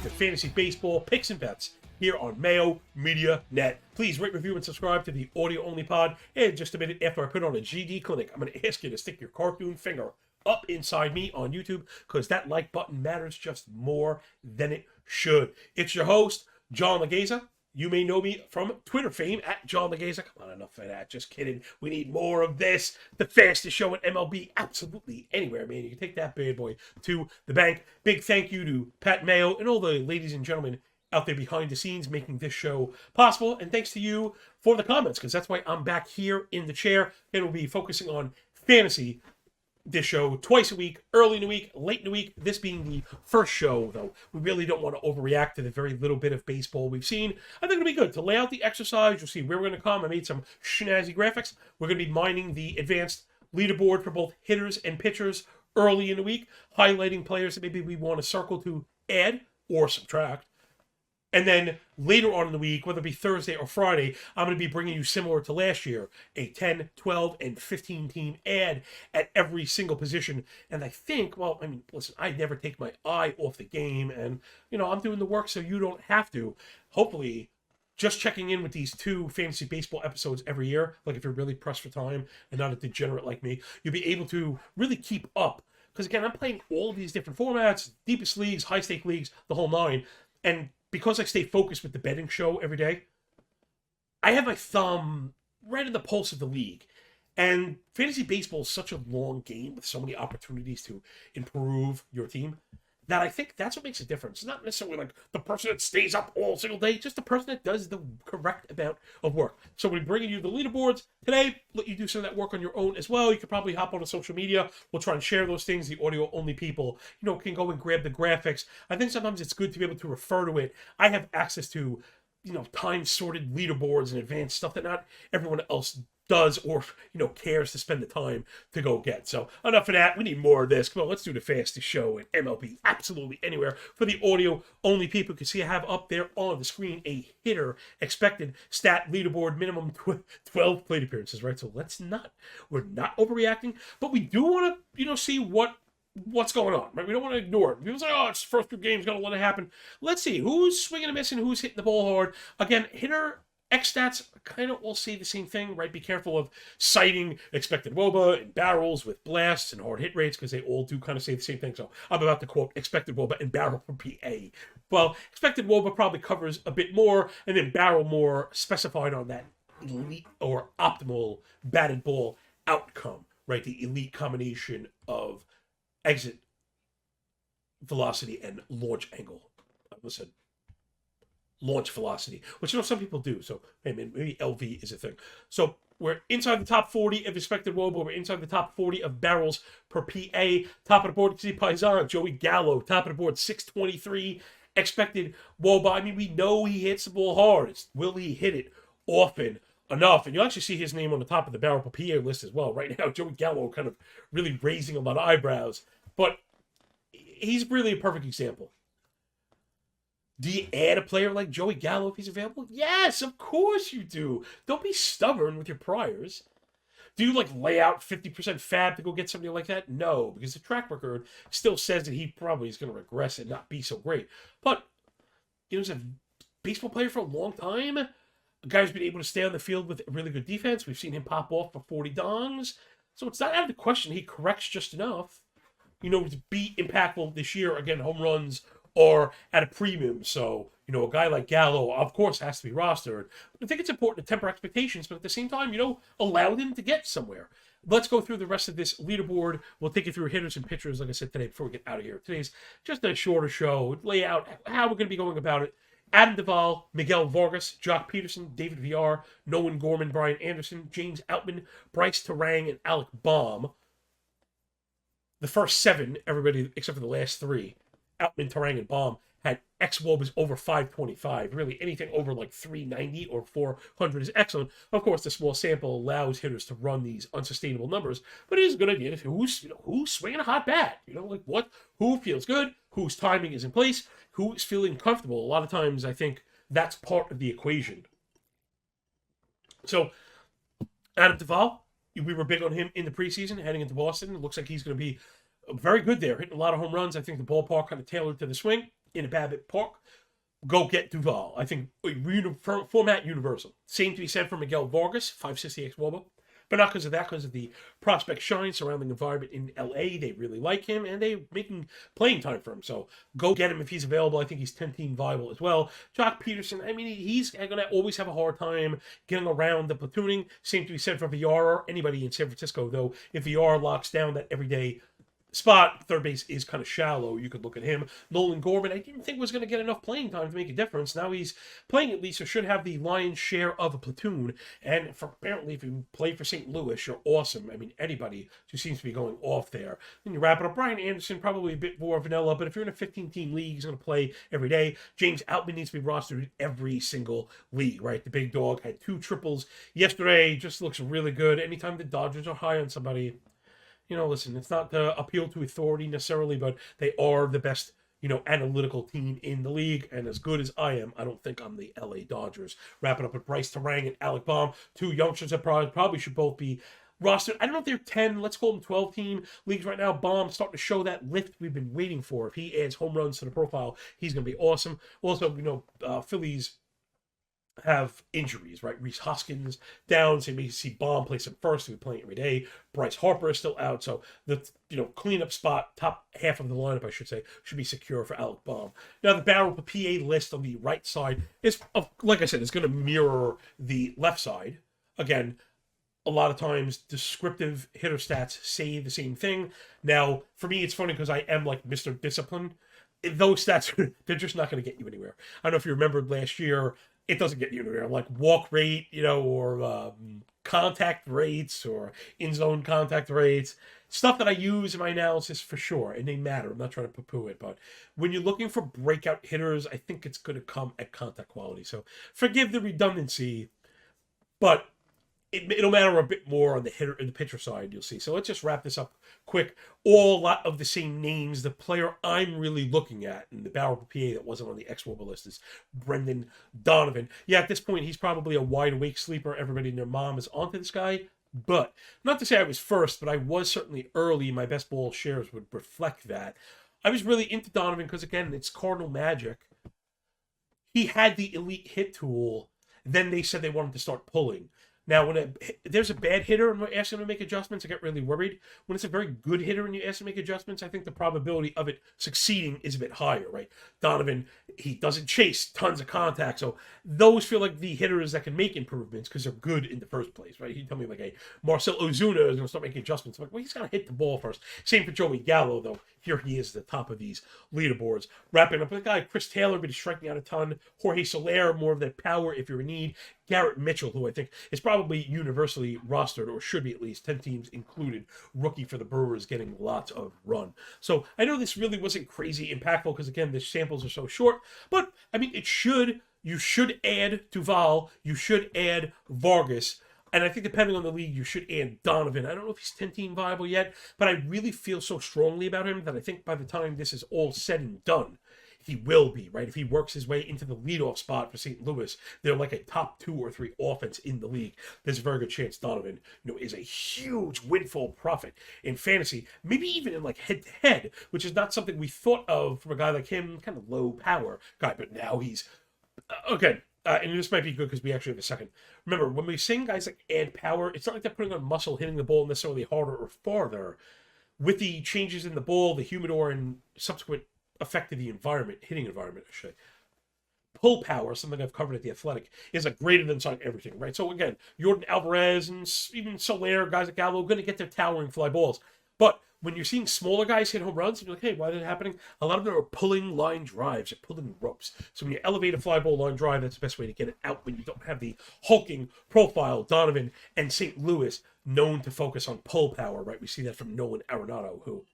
back to Fantasy Baseball Picks and Bets here on Mayo Media Net. Please rate, review, and subscribe to the audio-only pod. And just a minute after I put on a GD clinic, I'm going to ask you to stick your cartoon finger up inside me on YouTube because that like button matters just more than it should. It's your host, John Laghezza. You may know me from Twitter fame at John Laghezza. Come on, enough of that. Just kidding. We need more of this. The fastest show in MLB absolutely anywhere, man. You can take that bad boy to the bank. Big thank you to Pat Mayo and all the ladies and gentlemen out there behind the scenes making this show possible. And thanks to you for the comments, because that's why I'm back here in the chair. And we'll be focusing on fantasy this show twice a week, early in the week, late in the week. This being the first show, though, we really don't want to overreact to the very little bit of baseball we've seen. I think it'll be good to lay out the exercise. You'll see where we're going to come. I made some snazzy graphics. We're going to be mining the advanced leaderboard for both hitters and pitchers early in the week, highlighting players that maybe we want to circle to add or subtract. And then later on in the week, whether it be Thursday or Friday, I'm going to be bringing you, similar to last year, a 10, 12, and 15 team ad at every single position. And I think, well, I mean, listen, I never take my eye off the game. And, you know, I'm doing the work so you don't have to. Hopefully, just checking in with these 2 fantasy baseball episodes every year, like if you're really pressed for time and not a degenerate like me, you'll be able to really keep up. Because, again, I'm playing all these different formats, deepest leagues, high-stake leagues, the whole nine. And because I stay focused with the betting show every day, I have my thumb right in the pulse of the league. And fantasy baseball is such a long game with so many opportunities to improve your team that I think that's what makes a difference. It's not necessarily like the person that stays up all single day, just the person that does the correct amount of work. So we're bringing you the leaderboards today. Let you do some of that work on your own as well. You could probably hop on social media. We'll try and share those things. The audio-only people, you know, can go and grab the graphics. I think sometimes it's good to be able to refer to it. I have access to, you know, time-sorted leaderboards and advanced stuff that not everyone else does or, you know, cares to spend the time to go get. So enough of that. We need more of this. Come on, let's do the fastest show in MLB absolutely anywhere. For the audio only people, you can see I have up there on the screen a hitter expected stat leaderboard, minimum 12 plate appearances, right? So we're not overreacting, but we do want to, you know, see what's going on, right? We don't want to ignore it. People say, oh, it's the first 2 games, got to let it happen. Let's see who's swinging and missing, who's hitting the ball hard. Again, hitter X stats kind of all say the same thing, right? Be careful of citing expected WOBA and barrels with blasts and hard hit rates because they all do kind of say the same thing. So I'm about to quote expected WOBA and barrel per PA. Well, expected WOBA probably covers a bit more, and then barrel more specified on that elite or optimal batted ball outcome, right? The elite combination of exit velocity and launch angle. Listen. Launch velocity, which, you know, some people do. So maybe LV is a thing. So we're inside the top 40 of expected WOBA. We're inside the top 40 of barrels per PA. Top of the board, you can see Paisano, Joey Gallo. Top of the board, 623 expected WOBA. I mean, we know he hits the ball hard. Will he hit it often enough? And you'll actually see his name on the top of the barrel per PA list as well. Right now, Joey Gallo kind of really raising a lot of eyebrows. But he's really a perfect example. Do you add a player like Joey Gallo if he's available? Yes, of course you do. Don't be stubborn with your priors. Do you, like, lay out 50% fab to go get somebody like that? No, because the track record still says that he probably is going to regress and not be so great. But, you know, he's a baseball player for a long time. A guy who's been able to stay on the field with really good defense. We've seen him pop off for 40 dongs. So it's not out of the question. He corrects just enough, you know, to be impactful this year. Again, home runs or at a premium. So, you know, a guy like Gallo, of course, has to be rostered. I think it's important to temper expectations, but at the same time, you know, allow them to get somewhere. Let's go through the rest of this leaderboard. We'll take you through hitters and pitchers, like I said today, before we get out of here. Today's just a shorter show. Lay out how we're going to be going about it. Adam Duvall, Miguel Vargas, Jock Peterson, David VR, Nolan Gorman, Brian Anderson, James Outman, Bryce Terang, and Alec Baum. The first 7, everybody except for the last 3, Outman, Terang, and Baum, had xWOBAs over 525. Really, anything over like 390 or 400 is excellent. Of course, the small sample allows hitters to run these unsustainable numbers, but it is a good idea to who's swinging a hot bat. You know, like who feels good, whose timing is in place, who is feeling comfortable. A lot of times, I think that's part of the equation. So, Adam Duvall, we were big on him in the preseason, heading into Boston. It looks like he's going to be very good there, hitting a lot of home runs. I think the ballpark kind of tailored to the swing. in a Babbitt Park, go get Duval. I think format universal. Same to be said for Miguel Vargas, 560X Wobo. But not because of that, because of the prospect shine surrounding environment in LA. They really like him, and they're making playing time for him. So go get him if he's available. I think he's 10-team viable as well. Jock Peterson, I mean, he's going to always have a hard time getting around the platooning. Same to be said for VR or anybody in San Francisco, though. If VR locks down that everyday spot, third base is kind of shallow. You could look at him. Nolan Gorman, I didn't think was going to get enough playing time to make a difference. Now he's playing at least, or should have the lion's share of a platoon. And apparently, if you play for St. Louis, you're awesome. I mean, anybody who seems to be going off there. Then you wrap it up. Brian Anderson, probably a bit more vanilla, but if you're in a 15-team league, he's going to play every day. James Outman needs to be rostered in every single league, right? The big dog had 2 triples yesterday. Just looks really good. Anytime the Dodgers are high on somebody, listen, it's not the appeal to authority necessarily, but they are the best, analytical team in the league. And as good as I am, I don't think I'm the LA Dodgers. Wrapping up with Bryce Terang and Alec Baum, 2 youngsters that probably should both be rostered. I don't know if they're 10, let's call them 12-team leagues right now. Baum's starting to show that lift we've been waiting for. If he adds home runs to the profile, he's going to be awesome. Also, Phillies have injuries, right? Reese Hoskins down, so you may see Baum play some first. He'll be playing every day. Bryce Harper is still out, so the cleanup spot, top half of the lineup, I should say, should be secure for Alec Baum. Now, the Barrel PA list on the right side is, like I said, is going to mirror the left side. Again, a lot of times descriptive hitter stats say the same thing. Now, for me, it's funny because I am like Mr. Discipline. Those stats, they're just not going to get you anywhere. I don't know if you remembered last year, it doesn't get you anywhere. Like walk rate, or contact rates or in-zone contact rates. Stuff that I use in my analysis for sure, and they matter. I'm not trying to poo-poo it, but when you're looking for breakout hitters, I think it's going to come at contact quality. So forgive the redundancy, but it'll matter a bit more on the hitter and the pitcher side, you'll see. So let's just wrap this up quick. A lot of the same names. The player I'm really looking at in the Barrel PA that wasn't on the X-Wobble list is Brendan Donovan. Yeah, at this point, he's probably a wide-awake sleeper. Everybody and their mom is onto this guy. But, not to say I was first, but I was certainly early. My best ball shares would reflect that. I was really into Donovan because, again, it's Cardinal Magic. He had the elite hit tool. Then they said they wanted to start pulling. Now, when there's a bad hitter and we're asking them to make adjustments, I get really worried. When it's a very good hitter and you ask them to make adjustments, I think the probability of it succeeding is a bit higher, right? Donovan, he doesn't chase tons of contact, so those feel like the hitters that can make improvements because they're good in the first place, right? You tell me like, hey, Marcell Ozuna is going to start making adjustments. I'm like, well, he's got to hit the ball first. Same for Joey Gallo, though. Here he is at the top of these leaderboards. Wrapping up with a guy, Chris Taylor, but he's striking out a ton. Jorge Soler, more of that power if you're in need. Garrett Mitchell, who I think is probably universally rostered, or should be at least 10 teams included. Rookie for the Brewers, getting lots of run. So I know this really wasn't crazy impactful because, again, the samples are so short. But, I mean, you should add Duval. You should add Vargas. And I think depending on the league, you should add Donovan. I don't know if he's 10-team viable yet, but I really feel so strongly about him that I think by the time this is all said and done, he will be, right? If he works his way into the leadoff spot for St. Louis, they're like a top 2 or 3 offense in the league. There's a very good chance Donovan, is a huge windfall profit in fantasy, maybe even in like head-to-head, which is not something we thought of from a guy like him, kind of low power guy, but now he's, okay. And this might be good because we actually have a second. Remember, when we sing guys like add power, it's not like they're putting on muscle, hitting the ball necessarily harder or farther. With the changes in the ball, the humidor, and subsequent effect of the environment, hitting environment, I should say. Pull power, something I've covered at The Athletic, is a greater than sign everything, right? So again, Jordan Alvarez and even Soler, guys like Gallo, going to get their towering fly balls. But when you're seeing smaller guys hit home runs, and you're like, hey, why is that happening? A lot of them are pulling line drives, or pulling ropes. So when you elevate a fly ball line drive, that's the best way to get it out when you don't have the hulking profile. Donovan and St. Louis known to focus on pull power, right? We see that from Nolan Arenado, who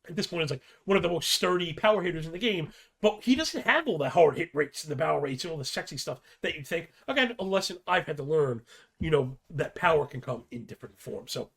at this point is like one of the most sturdy power hitters in the game, but he doesn't have all the hard hit rates and the barrel rates and all the sexy stuff that you'd think. Again, a lesson I've had to learn, that power can come in different forms. So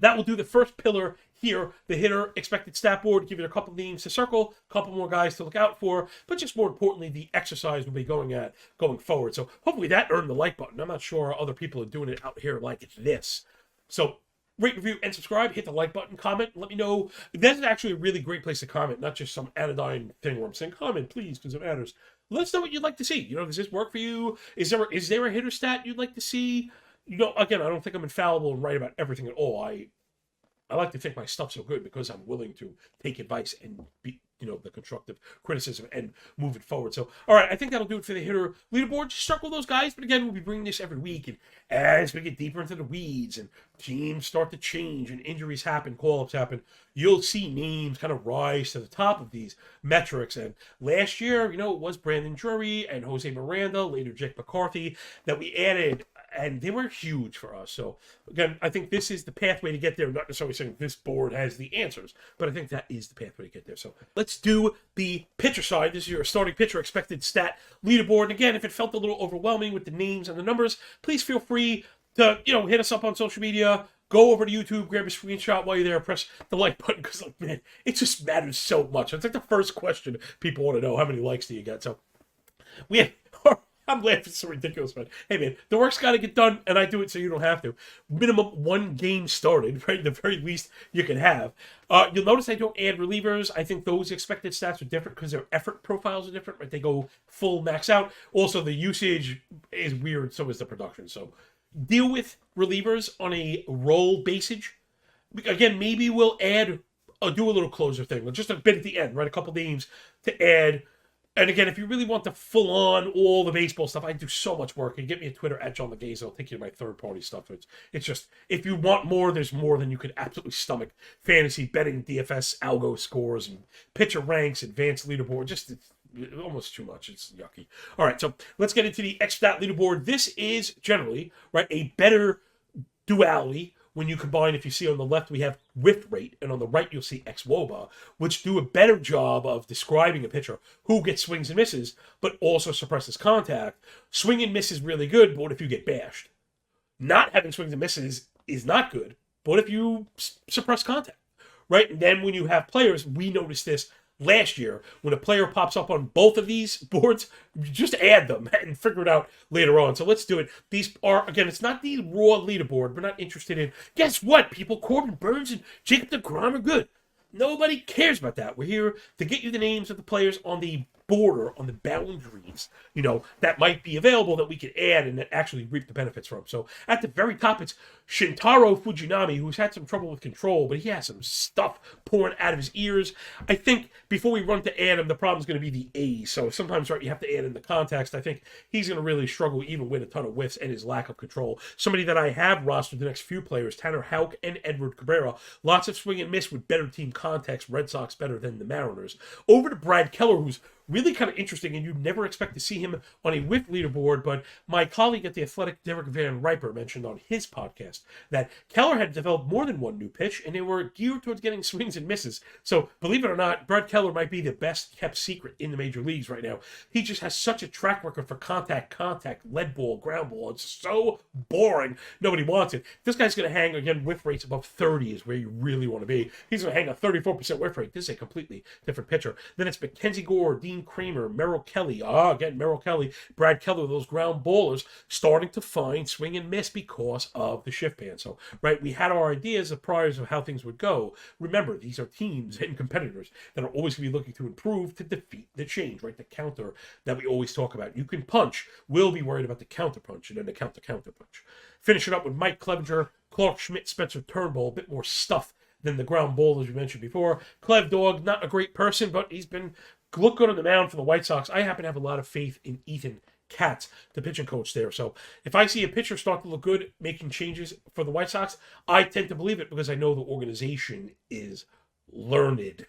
that will do the first pillar here, the hitter expected stat board, give you a couple of names to circle, a couple more guys to look out for, but just more importantly, the exercise we'll be going forward. So hopefully that earned the like button. I'm not sure other people are doing it out here like this. So rate, review, and subscribe. Hit the like button, comment, let me know. That's actually a really great place to comment, not just some anodyne thing where I'm saying, comment, please, because it matters. Let us know what you'd like to see. Does this work for you? Is there a hitter stat you'd like to see? Again, I don't think I'm infallible and right about everything at all. I like to think my stuff's so good because I'm willing to take advice and be, the constructive criticism and move it forward. So, all right, I think that'll do it for the hitter leaderboard. Just circle those guys. But again, we'll be bringing this every week. And as we get deeper into the weeds and teams start to change and injuries happen, call-ups happen, you'll see names kind of rise to the top of these metrics. And last year, it was Brandon Drury and Jose Miranda, later Jake McCarthy, that we added, and they were huge for us. So, again, I think this is the pathway to get there. I'm not necessarily saying this board has the answers, but I think that is the pathway to get there. So, let's do the pitcher side. This is your starting pitcher expected stat leaderboard. And again, if it felt a little overwhelming with the names and the numbers, please feel free to, hit us up on social media. Go over to YouTube, grab a screenshot while you're there, press the like button, because, man, it just matters so much. It's like the first question people want to know, how many likes do you get? So, I'm laughing so ridiculous, but hey, man, the work's got to get done, and I do it so you don't have to. Minimum 1 game started, right? The very least you can have. You'll notice I don't add relievers. I think those expected stats are different because their effort profiles are different, right? They go full max out. Also, the usage is weird, so is the production. So deal with relievers on a role basis. Again, maybe we'll do a little closer thing, just a bit at the end, right? A couple names to add. And again, if you really want the full-on, all the baseball stuff, I do so much work. You get me a Twitter at John Laghezza. I'll take you to my third-party stuff. It's just, if you want more, there's more than you could absolutely stomach. Fantasy, betting, DFS, algo scores, and pitcher ranks, advanced leaderboard. Just almost too much. It's yucky. All right, so let's get into the XStat leaderboard. This is generally, right, a better duality when you combine, if you see on the left, we have whiff rate, and on the right, you'll see xWOBA, which do a better job of describing a pitcher who gets swings and misses, but also suppresses contact. Swing and miss is really good, but what if you get bashed? Not having swings and misses is not good, but if you suppress contact, right? And then when you have players, we noticed this last year, when a player pops up on both of these boards, just add them and figure it out later on. So let's do it. These are, again, it's not the raw leaderboard. We're not interested in, guess what, people? Corbin Burns and Jacob deGrom are good. Nobody cares about that. We're here to get you the names of the players on the border, on the boundaries, that might be available that we could add and that actually reap the benefits from. So at the very top, it's Shintaro Fujinami, who's had some trouble with control, but he has some stuff pouring out of his ears. I think before we run to add him, the problem's going to be the A. So sometimes, right, you have to add in the context. I think he's going to really struggle even with a ton of whiffs and his lack of control. Somebody that I have rostered the next few players, Tanner Houck and Edward Cabrera. Lots of swing and miss with better team context. Red Sox better than the Mariners. Over to Brad Keller, who's really kind of interesting, and you'd never expect to see him on a whiff leaderboard, but my colleague at The Athletic, Derek Van Riper, mentioned on his podcast that Keller had developed more than one new pitch, and they were geared towards getting swings and misses. So, believe it or not, Brad Keller might be the best kept secret in the major leagues right now. He just has such a track record for contact, lead ball, ground ball. It's so boring. Nobody wants it. This guy's going to hang, again, whiff rates above 30 is where you really want to be. He's going to hang a 34% whiff rate. This is a completely different pitcher. Then it's Mackenzie Gore, Dean Kramer, Merrill Kelly. Again, Merrill Kelly, Brad Keller, those ground ballers starting to find swing and miss because of the shift pan. So, right, we had our ideas of priors of how things would go. Remember, these are teams and competitors that are always going to be looking to improve to defeat the change, right? The counter that we always talk about. You can punch. We'll be worried about the counter punch and then the counter punch. Finish it up with Mike Clevenger, Clark Schmidt, Spencer Turnbull, a bit more stuff than the ground ball, as we mentioned before. Clev Dog, not a great person, but he's been look good on the mound for the White Sox. I happen to have a lot of faith in Ethan Katz, the pitching coach there. So if I see a pitcher start to look good making changes for the White Sox, I tend to believe it because I know the organization is learned.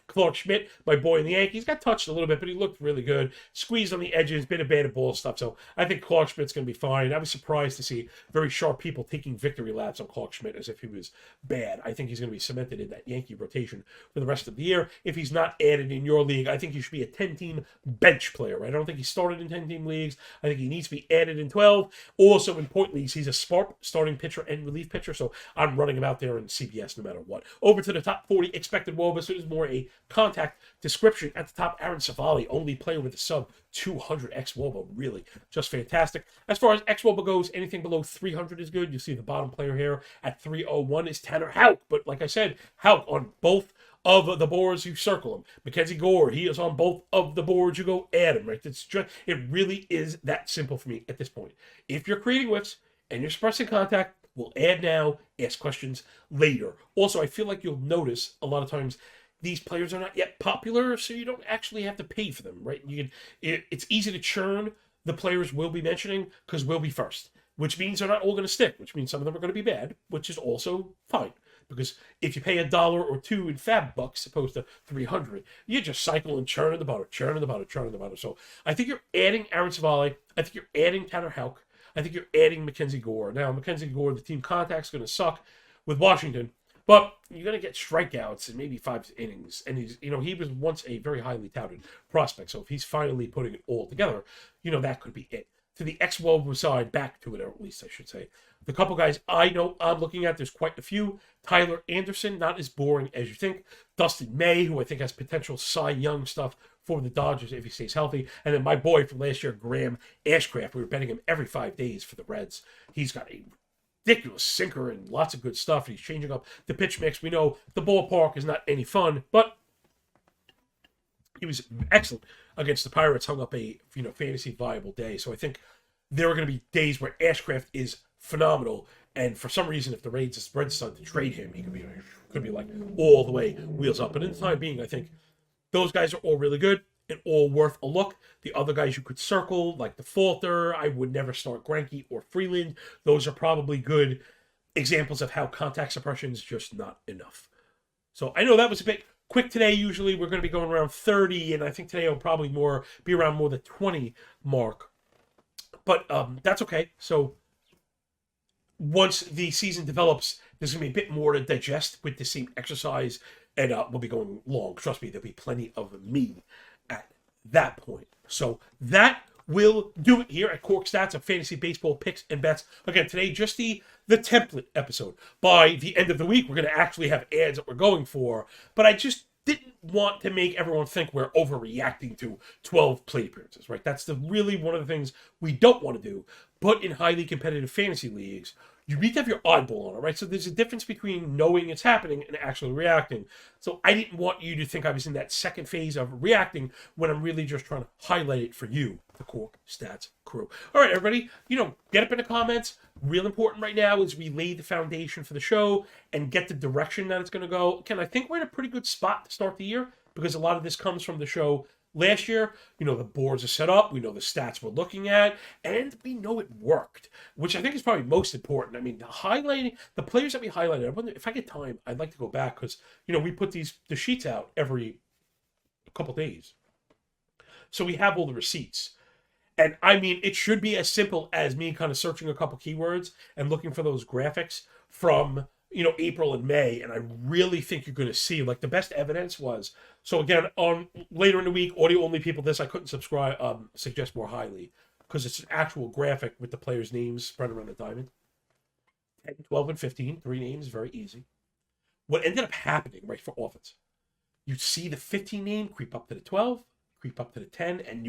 Clark Schmidt, my boy in the Yankees, got touched a little bit, but he looked really good. Squeezed on the edges, bit of batted ball stuff. So I think Clark Schmidt's going to be fine. I was surprised to see very sharp people taking victory laps on Clark Schmidt as if he was bad. I think he's going to be cemented in that Yankee rotation for the rest of the year. If he's not added in your league, I think he should be a 10-team bench player. Right? I don't think he started in 10-team leagues. I think he needs to be added in 12. Also, importantly, he's a smart starting pitcher and relief pitcher, so I'm running him out there in CBS no matter what. Over to the top .40 expected WOBA, so it is more a contact description. At the top, Aaron Savali, only player with a sub 200 XWOBA. Really, just fantastic. As far as XWOBA goes, anything below 300 is good. You see the bottom player here at 301 is Tanner Houck. But like I said, Houck on both of the boards, you circle him. Mackenzie Gore, he is on both of the boards, you go add him, right? It really is that simple for me at this point. If you're creating whiffs and you're suppressing contact, we'll add now, ask questions later. Also, I feel like you'll notice a lot of times these players are not yet popular, so you don't actually have to pay for them, right? It's easy to churn the players we'll be mentioning because we'll be first, which means they're not all going to stick, which means some of them are going to be bad, which is also fine. Because if you pay $1 or $2 in fab bucks opposed to 300, you just cycle and churn in the butter, churn in the butter, churn in the butter. So I think you're adding Aaron Savali. I think you're adding Tanner Houck. I think you're adding Mackenzie Gore. Now, Mackenzie Gore, the team contact's going to suck with Washington, but you're going to get strikeouts in maybe 5 innings. And he was once a very highly touted prospect. So if he's finally putting it all together, that could be it. To the XWOBA side, back to it, or at least I should say. The couple guys I know I'm looking at, there's quite a few. Tyler Anderson, not as boring as you think. Dustin May, who I think has potential Cy Young stuff for the Dodgers if he stays healthy. And then my boy from last year, Graham Ashcraft. We were betting him every 5 days for the Reds. He's got a ridiculous sinker and lots of good stuff. He's changing up the pitch mix. We know the ballpark is not any fun, but he was excellent against the Pirates, hung up a fantasy viable day. So I think there are going to be days where Ashcraft is phenomenal, and for some reason, if the Reds decide to trade him, he could be like all the way wheels up. But in the time being, I think those guys are all really good and all worth a look. The other guys you could circle, like the Falter, I would never start Greinke or Freeland. Those are probably good examples of how contact suppression is just not enough. So I know that was a bit quick today. Usually we're going to be going around 30, and I think today will probably be around more the 20 mark. But that's okay. So once the season develops, there's going to be a bit more to digest with the same exercise, and we'll be going long. Trust me, there'll be plenty of me at that point. So that will do it here at Corked Stats of fantasy baseball picks and bets. Again, today, just the template episode. By the end of the week, we're going to actually have ads that we're going for, but I just didn't want to make everyone think we're overreacting to 12 plate appearances, right? That's really one of the things we don't want to do. But in highly competitive fantasy leagues, you need to have your eyeball on it, right? So there's a difference between knowing it's happening and actually reacting. So I didn't want you to think I was in that second phase of reacting when I'm really just trying to highlight it for you, the Corked Stats crew. All right, everybody, get up in the comments. Real important right now is we lay the foundation for the show and get the direction that it's going to go. Again, I think we're in a pretty good spot to start the year because a lot of this comes from the show last year. The boards are set up. We know the stats we're looking at, and we know it worked, which I think is probably most important. I mean, highlighting the players that we highlighted. I wonder if I get time, I'd like to go back because, we put the sheets out every couple days. So we have all the receipts. And I mean, it should be as simple as me kind of searching a couple keywords and looking for those graphics from, April and May. And I really think you're going to see, like, the best evidence was, so again, on later in the week, audio only people, I couldn't suggest more highly because it's an actual graphic with the players' names spread around the diamond. 10, 12, and 15, 3 names, very easy. What ended up happening, right, for offense, you see the 15 name creep up to the 12, creep up to the 10, and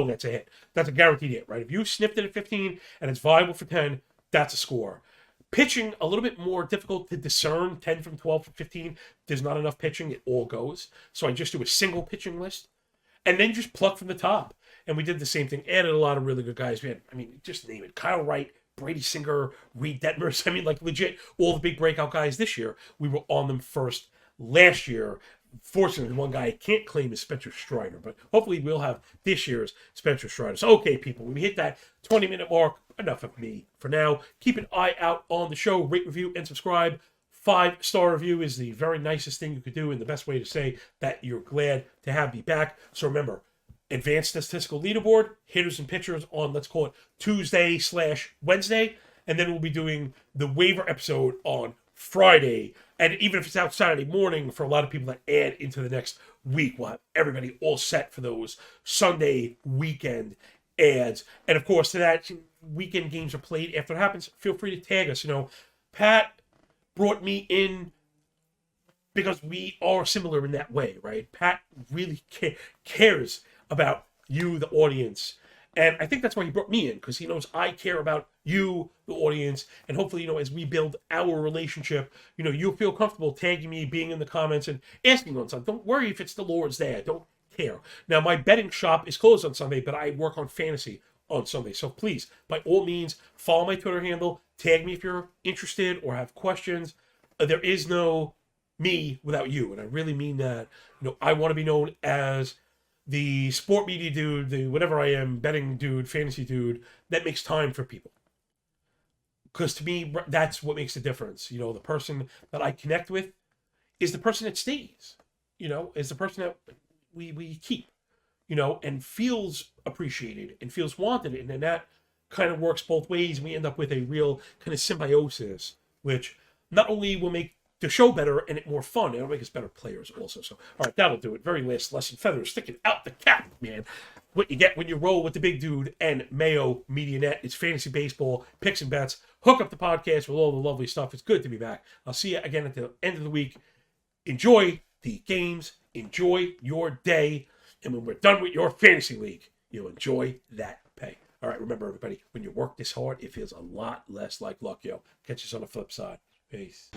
that's a hit. That's a guaranteed hit, right? If you sniffed it at 15 and it's viable for 10, that's a score. Pitching, a little bit more difficult to discern, 10 from 12 from 15. There's not enough pitching. It all goes. So I just do a single pitching list and then just pluck from the top. And we did the same thing. Added a lot of really good guys. We had, just name it. Kyle Wright, Brady Singer, Reed Detmers. Legit, all the big breakout guys this year. We were on them first last year. Fortunately, one guy I can't claim is Spencer Strider, but hopefully we'll have this year's Spencer Strider. So, okay, people, when we hit that 20-minute mark, enough of me for now. Keep an eye out on the show. Rate, review, and subscribe. 5-star review is the very nicest thing you could do and the best way to say that you're glad to have me back. So remember, advanced statistical leaderboard, hitters and pitchers on, let's call it Tuesday/Wednesday. And then we'll be doing the waiver episode on Friday. And even if it's out Saturday morning, for a lot of people that add into the next week, we'll have everybody all set for those Sunday weekend ads. And of course, to that, weekend games are played after it happens. Feel free to tag us. Pat brought me in because we are similar in that way, right? Pat really cares about you, the audience. And I think that's why he brought me in, because he knows I care about you, the audience, and hopefully, as we build our relationship, you'll feel comfortable tagging me, being in the comments, and asking on something. Don't worry if it's the Lord's Day. I don't care. Now, my betting shop is closed on Sunday, but I work on fantasy on Sunday. So please, by all means, follow my Twitter handle. Tag me if you're interested or have questions. There is no me without you, and I really mean that. I want to be known as the sport media dude, the whatever I am, betting dude, fantasy dude, that makes time for people. Because to me, that's what makes the difference. The person that I connect with is the person that stays, is the person that we keep, and feels appreciated and feels wanted. And then that kind of works both ways. We end up with a real kind of symbiosis, which not only will make the show better and it more fun, it'll make us better players also. So, all right, that'll do it. Very last lesson. Feathers sticking out the cap, man. What you get when you roll with the big dude and Mayo Media Net. It's fantasy baseball, picks and bets. Hook up the podcast with all the lovely stuff. It's good to be back. I'll see you again at the end of the week. Enjoy the games. Enjoy your day. And when we're done with your fantasy league, you'll enjoy that pay. All right, remember, everybody, when you work this hard, it feels a lot less like luck, yo. Catch us on the flip side. Peace.